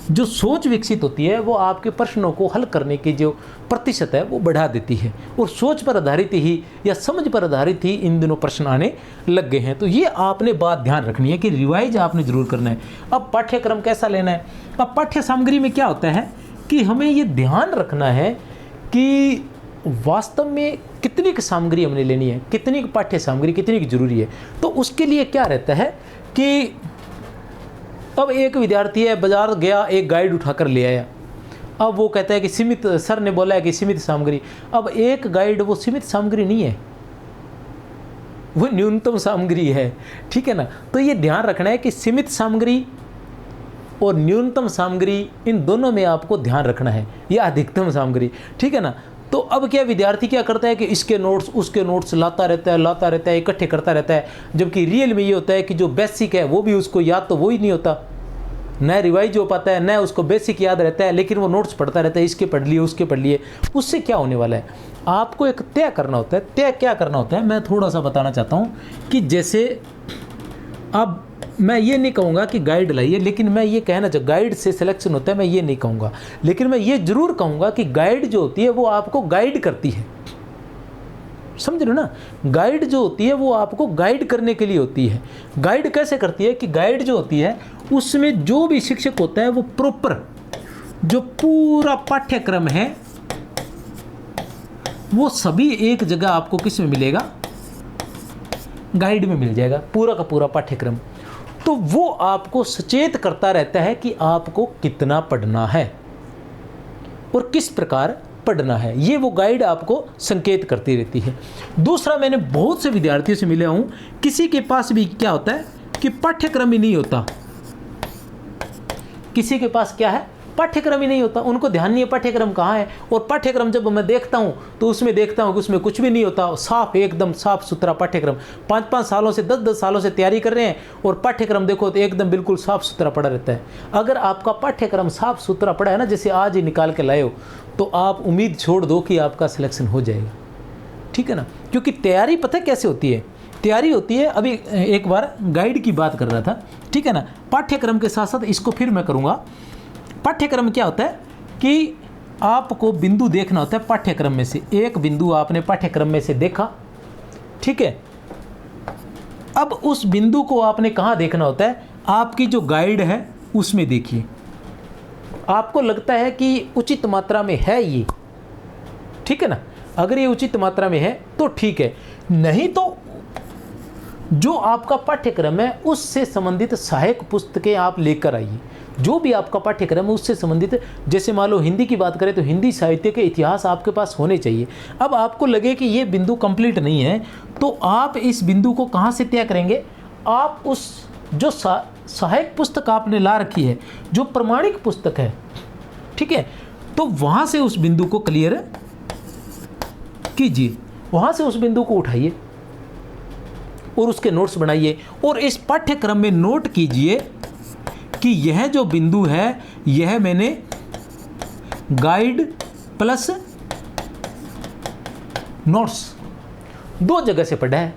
जो सोच विकसित होती है वो आपके प्रश्नों को हल करने की जो प्रतिशत है वो बढ़ा देती है, और सोच पर आधारित ही या समझ पर आधारित ही इन दिनों प्रश्न आने लग गए हैं। तो ये आपने बात ध्यान रखनी है कि रिवाइज आपने ज़रूर करना है। अब पाठ्यक्रम कैसा लेना है, अब पाठ्य सामग्री में क्या होता है कि हमें ये ध्यान रखना है कि वास्तव में कितनी की सामग्री हमने लेनी है, कितनी की पाठ्य सामग्री कितनी की जरूरी है। तो उसके लिए क्या रहता है कि अब एक विद्यार्थी है, बाजार गया, एक गाइड उठाकर ले आया, अब वो कहता है कि सीमित, सर ने बोला है कि सीमित सामग्री। अब एक गाइड वो सीमित सामग्री नहीं है, वो न्यूनतम सामग्री है, ठीक है ना। तो ये ध्यान रखना है कि सीमित सामग्री और न्यूनतम सामग्री इन दोनों में आपको ध्यान रखना है, या अधिकतम सामग्री, ठीक है ना। तो अब क्या विद्यार्थी क्या करता है कि इसके नोट्स उसके नोट्स लाता रहता है, इकट्ठे करता रहता है, जबकि रियल में ये होता है कि जो बेसिक है वो भी उसको याद तो वो ही नहीं होता, न रिवाइज हो पाता है, न उसको बेसिक याद रहता है, लेकिन वो नोट्स पढ़ता रहता है, इसके पढ़ लिए उसके पढ़ लिए। उससे क्या होने वाला है, आपको एक तय करना होता है। तय क्या करना होता है मैं थोड़ा सा बताना चाहता हूँ कि जैसे अब मैं ये नहीं कहूँगा कि गाइड लाइए, लेकिन मैं ये कहना चाहूँ गाइड से सिलेक्शन होता है, मैं ये नहीं कहूँगा, लेकिन मैं ये ज़रूर कहूँगा कि गाइड जो होती है वो आपको गाइड करती है, समझ रहे हो ना। गाइड जो होती है वो आपको गाइड करने के लिए होती है। गाइड कैसे करती है कि गाइड जो होती है उसमें जो भी शिक्षक होता है वो प्रॉपर जो पूरा पाठ्यक्रम है वो सभी एक जगह आपको किस में मिलेगा, गाइड में मिल जाएगा, पूरा का पूरा पाठ्यक्रम। तो वो आपको सचेत करता रहता है कि आपको कितना पढ़ना है, और किस प्रकार पढ़ना है, ये वो गाइड आपको संकेत करती रहती है। दूसरा, मैंने बहुत से विद्यार्थियों से मिला हूँ, किसी के पास भी क्या होता है कि पाठ्यक्रम ही नहीं होता, किसी के पास क्या है, पाठ्यक्रम ही नहीं होता, उनको ध्यान नहीं है पाठ्यक्रम कहाँ है। और पाठ्यक्रम जब मैं देखता हूँ तो उसमें देखता हूँ कि उसमें कुछ भी नहीं होता, साफ एकदम साफ सुथरा पाठ्यक्रम, 5-5 सालों से 10-10 सालों से तैयारी कर रहे हैं और पाठ्यक्रम देखो तो एकदम बिल्कुल साफ सुथरा पड़ा रहता है। अगर आपका पाठ्यक्रम साफ सुथरा पड़ा है ना, जैसे आज ही निकाल के लाए हो, तो आप उम्मीद छोड़ दो कि आपका सिलेक्शन हो जाएगा, ठीक है ना। क्योंकि तैयारी पता कैसे होती है, तैयारी होती है, अभी एक बार गाइड की बात कर रहा था, ठीक है ना, पाठ्यक्रम के साथ साथ इसको फिर मैं करूँगा। पाठ्यक्रम क्या होता है कि आपको बिंदु देखना होता है पाठ्यक्रम में से, एक बिंदु आपने पाठ्यक्रम में से देखा, ठीक है। अब उस बिंदु को आपने कहाँ देखना होता है, आपकी जो गाइड है उसमें देखिए, आपको लगता है कि उचित मात्रा में है ये, ठीक है ना। अगर ये उचित मात्रा में है तो ठीक है, नहीं तो जो आपका पाठ्यक्रम है उससे संबंधित सहायक पुस्तकें आप लेकर आइए। जो भी आपका पाठ्यक्रम है उससे संबंधित, जैसे मान लो हिंदी की बात करें तो हिंदी साहित्य के इतिहास आपके पास होने चाहिए। अब आपको लगे कि ये बिंदु कंप्लीट नहीं है, तो आप इस बिंदु को कहाँ से तय करेंगे, आप उस जो सहायक पुस्तक आपने ला रखी है, जो प्रमाणिक पुस्तक है, ठीक है, तो वहाँ से उस बिंदु को क्लियर कीजिए, वहाँ से उस बिंदु को उठाइए और उसके नोट्स बनाइए और इस पाठ्यक्रम में नोट कीजिए कि यह जो बिंदु है यह मैंने गाइड प्लस नोट्स 2 जगह से पढ़ा है।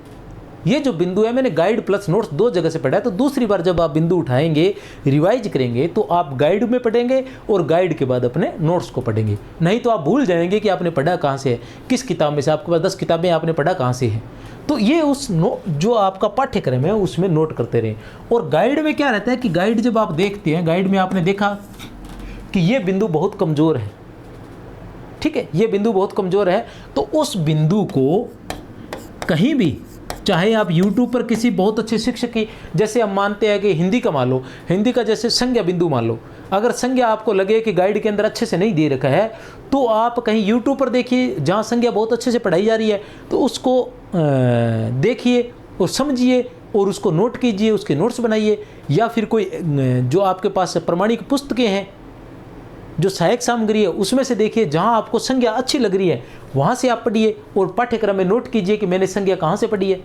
ये जो बिंदु है मैंने गाइड प्लस नोट्स 2 जगह से पढ़ा है। तो दूसरी बार जब आप बिंदु उठाएंगे, रिवाइज करेंगे, तो आप गाइड में पढ़ेंगे और गाइड के बाद अपने नोट्स को पढ़ेंगे। नहीं तो आप भूल जाएंगे कि आपने पढ़ा कहाँ से है, किस किताब में से, आपके पास 10 किताबें, आपने पढ़ा कहाँ से है। तो ये उस जो आपका पाठ्यक्रम है उसमें नोट करते रहें। और गाइड में क्या रहता है कि गाइड जब आप देखते हैं, गाइड में आपने देखा कि ये बिंदु बहुत कमज़ोर है, ठीक है, ये बिंदु बहुत कमज़ोर है, तो उस बिंदु को कहीं भी, चाहे आप YouTube पर किसी बहुत अच्छे शिक्षक की, जैसे हम मानते हैं कि हिंदी का मान लो, हिंदी का जैसे संज्ञा बिंदु मान लो, अगर संज्ञा आपको लगे कि गाइड के अंदर अच्छे से नहीं दे रखा है, तो आप कहीं YouTube पर देखिए जहाँ संज्ञा बहुत अच्छे से पढ़ाई जा रही है, तो उसको देखिए और समझिए और उसको नोट कीजिए, उसके नोट्स बनाइए। या फिर कोई जो आपके पास प्रमाणिक पुस्तकें हैं, जो सहायक सामग्री है, उसमें से देखिए जहाँ आपको संज्ञा अच्छी लग रही है वहाँ से आप पढ़िए और पाठ्यक्रम में नोट कीजिए कि मैंने संज्ञा कहाँ से पढ़ी है।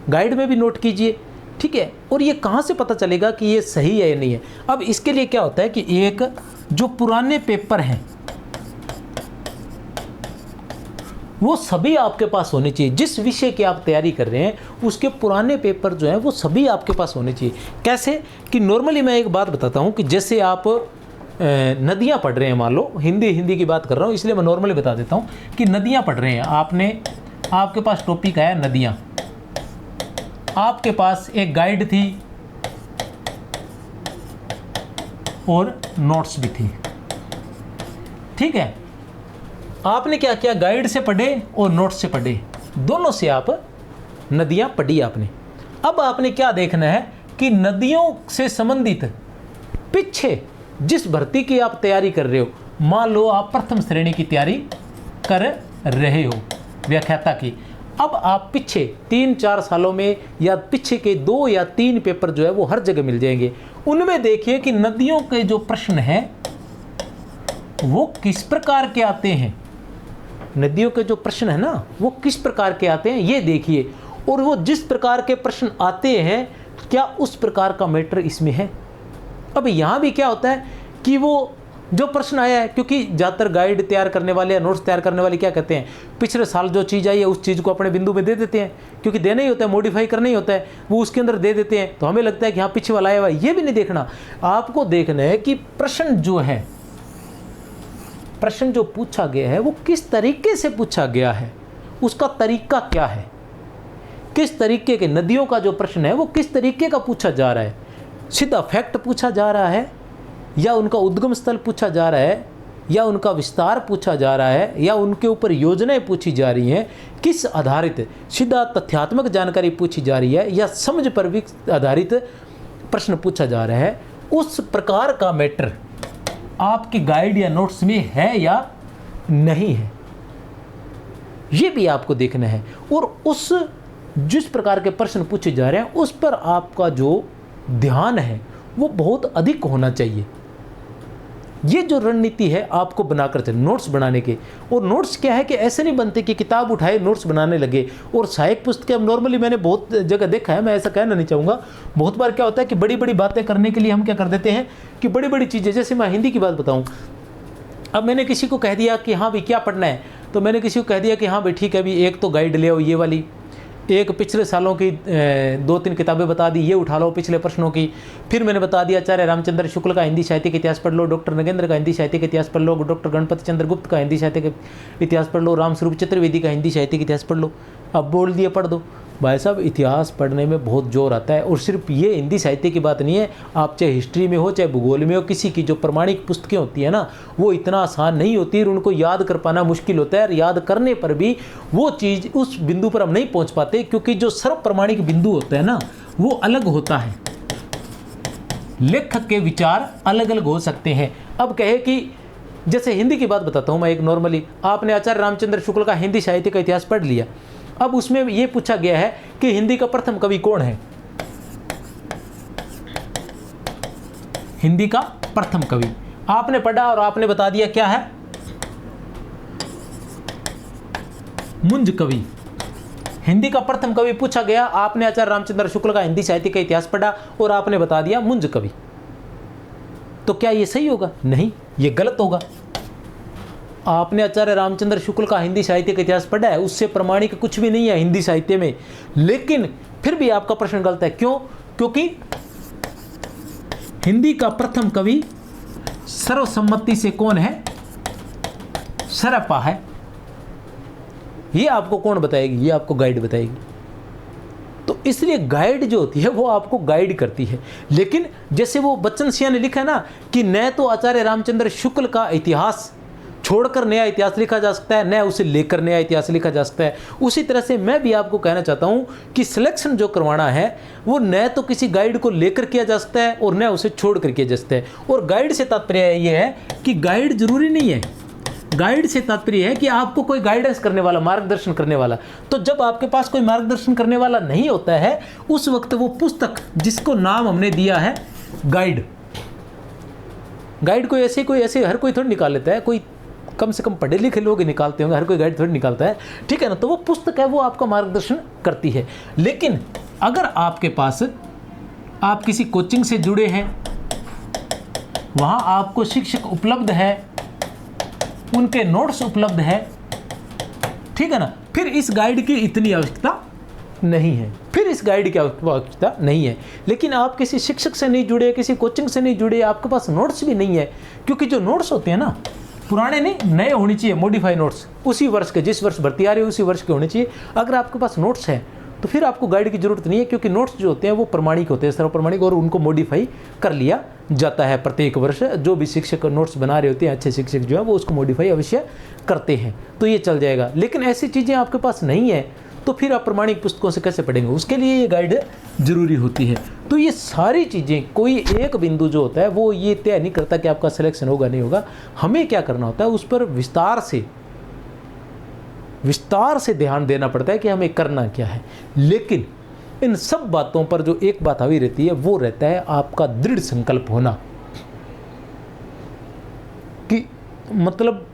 गाइड में भी नोट कीजिए, ठीक है। और ये कहाँ से पता चलेगा कि ये सही है या नहीं है। अब इसके लिए क्या होता है कि एक जो पुराने पेपर हैं वो सभी आपके पास होने चाहिए। जिस विषय की आप तैयारी कर रहे हैं उसके पुराने पेपर जो हैं वो सभी आपके पास होने चाहिए। कैसे कि नॉर्मली मैं एक बात बताता हूँ कि जैसे आप नदियाँ पढ़ रहे हैं, मान लो हिंदी की बात कर रहा हूँ इसलिए मैं नॉर्मली बता देता हूँ कि नदियाँ पढ़ रहे हैं, आपके पास टॉपिक आया नदियाँ, आपके पास एक गाइड थी और नोट्स भी थी, ठीक है। आपने क्या किया, गाइड से पढ़े और नोट्स से पढ़े, दोनों से आप नदियाँ पढ़ी आपने। अब आपने क्या देखना है कि नदियों से संबंधित पीछे जिस भर्ती की आप तैयारी कर रहे हो, मान लो आप प्रथम श्रेणी की तैयारी कर रहे हो व्याख्याता की, अब आप पीछे 3-4 सालों में या पीछे के 2 या 3 पेपर जो है वो हर जगह मिल जाएंगे। उनमें देखिए कि नदियों के जो प्रश्न हैं वो किस प्रकार के आते हैं, नदियों के जो प्रश्न है ना वो किस प्रकार के आते हैं ये देखिए। और वो जिस प्रकार के प्रश्न आते हैं क्या उस प्रकार का मैटर इसमें है। अब यहाँ भी क्या होता है कि वो जो प्रश्न आया है, क्योंकि ज़्यादातर गाइड तैयार करने वाले या नोट्स तैयार करने वाले क्या कहते हैं, पिछले साल जो चीज़ आई है उस चीज़ को अपने बिंदु में दे देते हैं, क्योंकि देना ही होता है, मॉडिफाई करना ही होता है, वो उसके अंदर दे देते हैं। तो हमें लगता है कि हाँ पीछे वाला आया हुआ, ये भी नहीं देखना। आपको देखना है कि प्रश्न जो है, प्रश्न जो पूछा गया है वो किस तरीके से पूछा गया है, उसका तरीका क्या है, किस तरीके के, नदियों का जो प्रश्न है वो किस तरीके का पूछा जा रहा है, सीधा फैक्ट पूछा जा रहा है या उनका उद्गम स्थल पूछा जा रहा है या उनका विस्तार पूछा जा रहा है या उनके ऊपर योजनाएं पूछी जा रही हैं, किस आधारित, सीधा तथ्यात्मक जानकारी पूछी जा रही है या समझ पर भी आधारित प्रश्न पूछा जा रहा है। उस प्रकार का मैटर आपके गाइड या नोट्स में है या नहीं है, ये भी आपको देखना है। और उस जिस प्रकार के प्रश्न पूछे जा रहे हैं उस पर आपका जो ध्यान है वो बहुत अधिक होना चाहिए। ये जो रणनीति है आपको बनाकर चले नोट्स बनाने के। और नोट्स क्या है कि ऐसे नहीं बनते कि किताब उठाए नोट्स बनाने लगे। और सहायक पुस्तकें अब नॉर्मली मैंने बहुत जगह देखा है, मैं ऐसा कहना नहीं चाहूँगा, बहुत बार क्या होता है कि बड़ी बड़ी बातें करने के लिए हम क्या कर देते हैं कि बड़ी बड़ी चीज़ें, जैसे मैं हिंदी की बात बताऊँ, अब मैंने किसी को कह दिया कि हाँ भाई क्या पढ़ना है, तो मैंने किसी को कह दिया कि हाँ भाई ठीक है, अभी एक तो गाइड ले आओ ये वाली, एक पिछले सालों की 2-3 किताबें बता दी, ये उठा लो पिछले प्रश्नों की। फिर मैंने बता दिया आचार्य रामचंद्र शुक्ल का हिंदी साहित्य का इतिहास पढ़ लो, डॉक्टर नगेंद्र का हिंदी साहित्य का इतिहास पढ़ लो, डॉक्टर गणपति चंद्र गुप्त का हिंदी साहित्य का इतिहास पढ़ लो, रामस्वरूप चतुर्वेदी का हिंदी साहित्य का इतिहास पढ़ लो। अब बोल दिए पढ़ दो। भाई साहब इतिहास पढ़ने में बहुत जोर आता है। और सिर्फ ये हिंदी साहित्य की बात नहीं है, आप चाहे हिस्ट्री में हो चाहे भूगोल में हो, किसी की जो प्रमाणिक पुस्तकें होती है ना वो इतना आसान नहीं होती और उनको याद कर पाना मुश्किल होता है। और याद करने पर भी वो चीज़ उस बिंदु पर हम नहीं पहुंच पाते, क्योंकि जो सर्व प्रमाणिक बिंदु होता है ना वो अलग होता है, लेखक के विचार अलग अलग हो सकते हैं। अब कहे कि जैसे हिंदी की बात बताता हूँ मैं, एक नॉर्मली आपने आचार्य रामचंद्र शुक्ल का हिंदी साहित्य का इतिहास पढ़ लिया। अब उसमें ये पूछा गया है कि हिंदी का प्रथम कवि कौन है। हिंदी का प्रथम कवि आपने पढ़ा और आपने बता दिया क्या है, मुंज कवि। हिंदी का प्रथम कवि पूछा गया, आपने आचार्य रामचंद्र शुक्ल का हिंदी साहित्य का इतिहास पढ़ा और आपने बता दिया मुंज कवि। तो क्या ये सही होगा? नहीं, ये गलत होगा। आपने आचार्य रामचंद्र शुक्ल का हिंदी साहित्य का इतिहास पढ़ा है, उससे प्रमाणिक कुछ भी नहीं है हिंदी साहित्य में, लेकिन फिर भी आपका प्रश्न गलत है। क्यों? क्योंकि हिंदी का प्रथम कवि सर्वसम्मति से कौन है? सरपा है। ये आपको कौन बताएगी? ये आपको गाइड बताएगी। तो इसलिए गाइड जो होती है वो आपको गाइड करती है। लेकिन जैसे वो बच्चन सिंह ने लिखा है ना कि न तो आचार्य रामचंद्र शुक्ल का इतिहास छोड़कर नया इतिहास लिखा जा सकता है, न उसे लेकर नया इतिहास लिखा जा सकता है, उसी तरह से मैं भी आपको कहना चाहता हूं कि सिलेक्शन जो करवाना है वो न तो किसी गाइड को लेकर किया जा सकता है और न उसे छोड़कर किया जा सकता है। और गाइड से तात्पर्य ये है कि गाइड जरूरी नहीं है, गाइड से तात्पर्य है कि आपको कोई गाइडेंस करने वाला, मार्गदर्शन करने वाला। तो जब आपके पास कोई मार्गदर्शन करने वाला नहीं होता है उस वक्त वो पुस्तक जिसको नाम हमने दिया है गाइड, गाइड कोई ऐसे हर कोई थोड़ी निकाल लेता है, कोई कम से कम पढ़े लिखे लोग निकालते होंगे, हर कोई गाइड थोड़ी निकालता है, ठीक है ना। तो वो पुस्तक है वो आपका मार्गदर्शन करती है। लेकिन अगर आपके पास आप किसी कोचिंग से जुड़े हैं, वहाँ आपको शिक्षक उपलब्ध है, उनके नोट्स उपलब्ध है, ठीक है ना, फिर इस गाइड की इतनी आवश्यकता नहीं है, फिर इस गाइड की आवश्यकता नहीं है। लेकिन आप किसी शिक्षक से नहीं जुड़े, किसी कोचिंग से नहीं जुड़े, आपके पास नोट्स भी नहीं है, क्योंकि जो नोट्स होते हैं ना पुराने नहीं, नए होने चाहिए, मॉडिफाई नोट्स, उसी वर्ष के, जिस वर्ष भर्ती आ रही है उसी वर्ष के होने चाहिए। अगर आपके पास नोट्स हैं तो फिर आपको गाइड की जरूरत नहीं है, क्योंकि नोट्स जो होते हैं वो प्रमाणिक होते हैं, सर्वप्रमाणिक, और उनको मॉडिफाई कर लिया जाता है प्रत्येक वर्ष। जो भी शिक्षक नोट्स बना रहे होते हैं, अच्छे शिक्षक जो है वो उसको मॉडिफाई अवश्य करते हैं, तो ये चल जाएगा। लेकिन ऐसी चीज़ें आपके पास नहीं है तो फिर आप प्रमाणिक पुस्तकों से कैसे पढ़ेंगे? उसके लिए ये गाइड जरूरी होती है। तो ये सारी चीज़ें, कोई एक बिंदु जो होता है वो ये तय नहीं करता कि आपका सिलेक्शन होगा नहीं होगा। हमें क्या करना होता है, उस पर विस्तार से ध्यान देना पड़ता है कि हमें करना क्या है। लेकिन इन सब बातों पर जो एक बात हावी रहती है वो रहता है आपका दृढ़ संकल्प होना, कि मतलब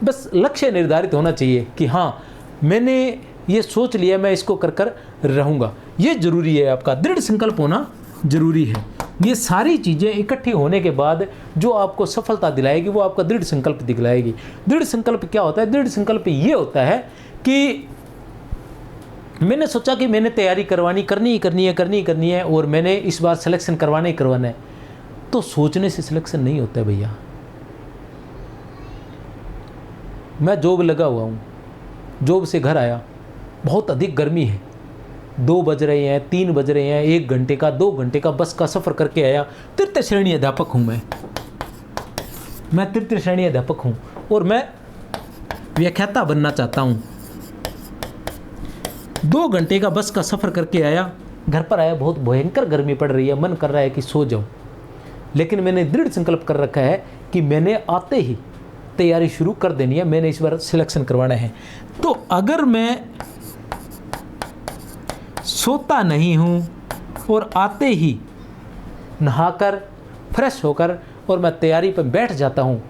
बस लक्ष्य निर्धारित होना चाहिए कि हाँ मैंने ये सोच लिया, मैं इसको कर कर रहूँगा। ये जरूरी है, आपका दृढ़ संकल्प होना जरूरी है। ये सारी चीज़ें इकट्ठी होने के बाद जो आपको सफलता दिलाएगी वो आपका दृढ़ संकल्प दिखलाएगी। दृढ़ संकल्प क्या होता है? दृढ़ संकल्प ये होता है कि मैंने सोचा कि मैंने तैयारी करनी है और मैंने इस बार सिलेक्शन करवाना है। तो सोचने से सिलेक्शन नहीं होता है भैया। मैं जॉब लगा हुआ हूँ, जॉब से घर आया, बहुत अधिक गर्मी है, 2 बज रहे हैं, 3 बज रहे हैं, 1 घंटे का 2 घंटे का बस का सफ़र करके आया। तृतीय श्रेणी अध्यापक हूँ मैं तृतीय श्रेणी अध्यापक हूँ और मैं व्याख्याता बनना चाहता हूँ। 2 घंटे का बस का सफ़र करके आया, घर पर आया, बहुत भयंकर गर्मी पड़ रही है, मन कर रहा है कि सो जाऊँ। लेकिन मैंने दृढ़ संकल्प कर रखा है कि मैंने आते ही तैयारी शुरू कर देनी है, मैंने इस बार सिलेक्शन करवाना है। तो अगर मैं सोता नहीं हूँ और आते ही नहाकर फ्रेश होकर और मैं तैयारी पर बैठ जाता हूँ,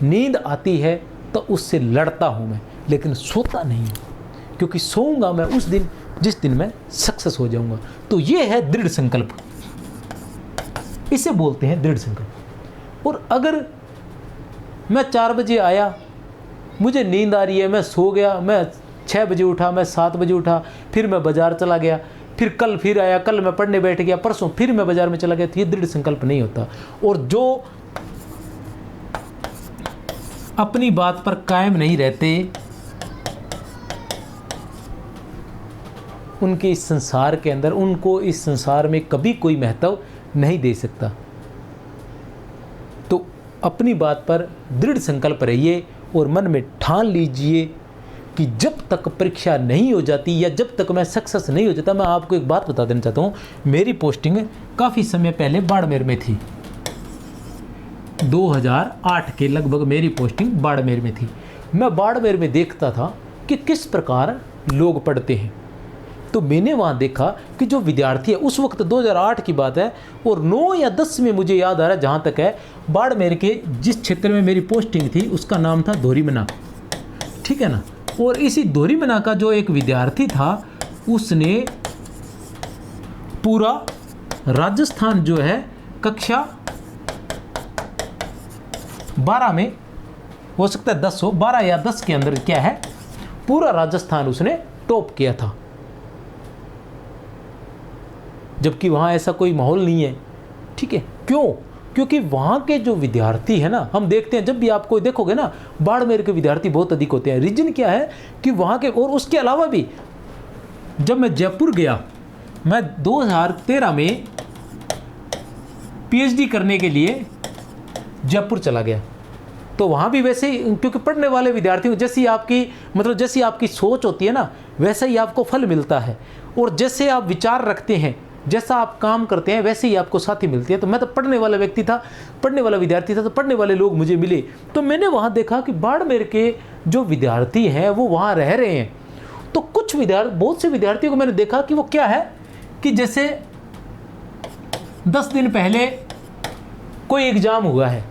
नींद आती है तो उससे लड़ता हूँ मैं, लेकिन सोता नहीं हूँ, क्योंकि सोऊंगा मैं उस दिन जिस दिन मैं सक्सेस हो जाऊंगा। तो ये है दृढ़ संकल्प, इसे बोलते हैं दृढ़ संकल्प। और अगर मैं 4 बजे आया, मुझे नींद आ रही है, मैं सो गया, मैं 6 बजे उठा, मैं 7 बजे उठा, फिर मैं बाज़ार चला गया, फिर कल फिर आया, कल मैं पढ़ने बैठ गया, परसों फिर मैं बाज़ार में चला गया, तो ये दृढ़ संकल्प नहीं होता। और जो अपनी बात पर कायम नहीं रहते, उनके इस संसार के अंदर, उनको इस संसार में कभी कोई महत्व नहीं दे सकता। तो अपनी बात पर दृढ़ संकल्प रहिए और मन में ठान लीजिए कि जब तक परीक्षा नहीं हो जाती या जब तक मैं सक्सेस नहीं हो जाता। मैं आपको एक बात बता देना चाहता हूँ, मेरी पोस्टिंग काफ़ी समय पहले बाड़मेर में थी, 2008 के लगभग मेरी पोस्टिंग बाड़मेर में थी। मैं बाड़मेर में देखता था कि किस प्रकार लोग पढ़ते हैं। तो मैंने वहाँ देखा कि जो विद्यार्थी है, उस वक्त 2008 की बात है, और 9 या 10 में मुझे याद आ रहा है जहाँ तक है, बाड़मेर के जिस क्षेत्र में मेरी पोस्टिंग थी उसका नाम था धोरीमना, ठीक है ना। और इसी धोरीमना का जो एक विद्यार्थी था, उसने पूरा राजस्थान जो है कक्षा 12 में, हो सकता है 10 हो, 12 या 10 के अंदर क्या है, पूरा राजस्थान उसने टॉप किया था। जबकि वहाँ ऐसा कोई माहौल नहीं है, ठीक है। क्यों? क्योंकि वहाँ के जो विद्यार्थी है ना, हम देखते हैं जब भी आपको देखोगे ना, बाड़मेर के विद्यार्थी बहुत अधिक होते हैं। रीजन क्या है कि वहाँ के, और उसके अलावा भी जब मैं जयपुर गया, मैं 2013 में पीएचडी करने के लिए जयपुर चला गया, तो वहाँ भी वैसे ही, क्योंकि पढ़ने वाले विद्यार्थियों जैसी आपकी, मतलब जैसी आपकी सोच होती है ना, वैसा ही आपको फल मिलता है। और जैसे आप विचार रखते हैं, जैसा आप काम करते हैं, वैसे ही आपको साथी मिलती है। तो मैं तो पढ़ने वाला व्यक्ति था, पढ़ने वाला विद्यार्थी था, तो पढ़ने वाले लोग मुझे मिले। तो मैंने वहाँ देखा कि बाड़मेर के जो विद्यार्थी हैं वो वहाँ रह रहे हैं। तो कुछ बहुत से विद्यार्थियों को मैंने देखा कि वो क्या है कि जैसे 10 दिन पहले कोई एग्ज़ाम हुआ है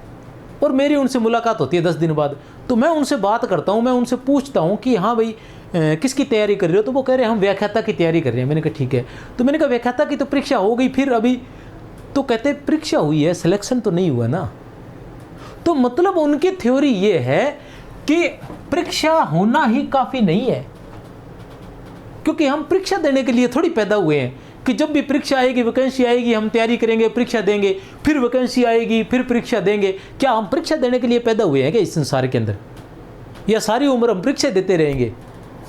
और मेरी उनसे मुलाकात होती है 10 दिन बाद, तो मैं उनसे बात करता हूँ, मैं उनसे पूछता हूँ कि हाँ भाई किसकी तैयारी कर रहे हो? तो वो कह रहे हैं हम व्याख्याता की तैयारी कर रहे हैं। मैंने कहा ठीक है। तो मैंने कहा व्याख्याता की तो परीक्षा हो गई, फिर अभी तो कहते परीक्षा हुई है, सिलेक्शन तो नहीं हुआ ना। तो मतलब उनकी थ्योरी ये है कि परीक्षा होना ही काफ़ी नहीं है, क्योंकि हम परीक्षा देने के लिए थोड़ी पैदा हुए हैं कि जब भी परीक्षा आएगी, वैकेंसी आएगी, हम तैयारी करेंगे, परीक्षा देंगे, फिर वैकेंसी आएगी, फिर परीक्षा देंगे। क्या हम परीक्षा देने के लिए पैदा हुए हैं क्या इस संसार के अंदर? या सारी उम्र हम परीक्षा देते रहेंगे?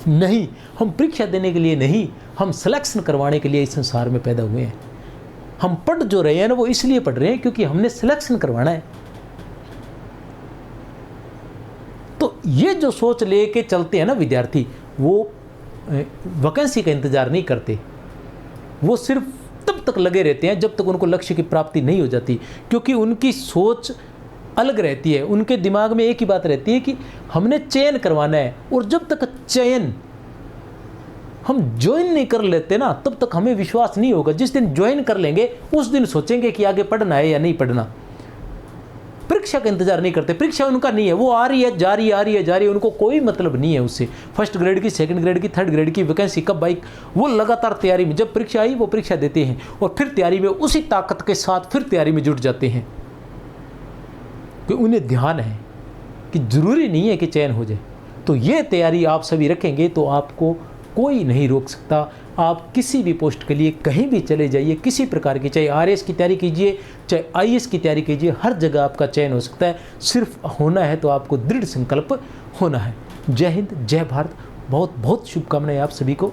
नहीं, हम परीक्षा देने के लिए नहीं, हम सिलेक्शन करवाने के लिए इस संसार में पैदा हुए हैं। हम पढ़ जो रहे हैं ना, वो इसलिए पढ़ रहे हैं क्योंकि हमने सिलेक्शन करवाना है। तो ये जो सोच लेके चलते हैं ना विद्यार्थी, वो वैकेंसी का इंतजार नहीं करते, वो सिर्फ तब तक लगे रहते हैं जब तक उनको लक्ष्य की प्राप्ति नहीं हो जाती, क्योंकि उनकी सोच अलग रहती है। उनके दिमाग में एक ही बात रहती है कि हमने चयन करवाना है, और जब तक चयन हम ज्वाइन नहीं कर लेते ना, तब तक हमें विश्वास नहीं होगा। जिस दिन ज्वाइन कर लेंगे उस दिन सोचेंगे कि आगे पढ़ना है या नहीं पढ़ना। परीक्षा का इंतजार नहीं करते, परीक्षा उनका नहीं है, वो आ रही है जा रही है, आ रही है जा रही है, उनको कोई मतलब नहीं है उससे। फर्स्ट ग्रेड की, सेकंड ग्रेड की, थर्ड ग्रेड की वैकेंसी कब आई, वो लगातार तैयारी में, जब परीक्षा आई वो परीक्षा देते हैं और फिर तैयारी में उसी ताकत के साथ फिर तैयारी में जुट जाते हैं, कि उन्हें ध्यान है कि ज़रूरी नहीं है कि चयन हो जाए। तो ये तैयारी आप सभी रखेंगे तो आपको कोई नहीं रोक सकता। आप किसी भी पोस्ट के लिए कहीं भी चले जाइए, किसी प्रकार की, चाहे आरएएस की तैयारी कीजिए, चाहे आईएएस की तैयारी कीजिए, हर जगह आपका चयन हो सकता है। सिर्फ होना है तो आपको दृढ़ संकल्प होना है। जय हिंद, जय भारत। बहुत बहुत शुभकामनाएं आप सभी को।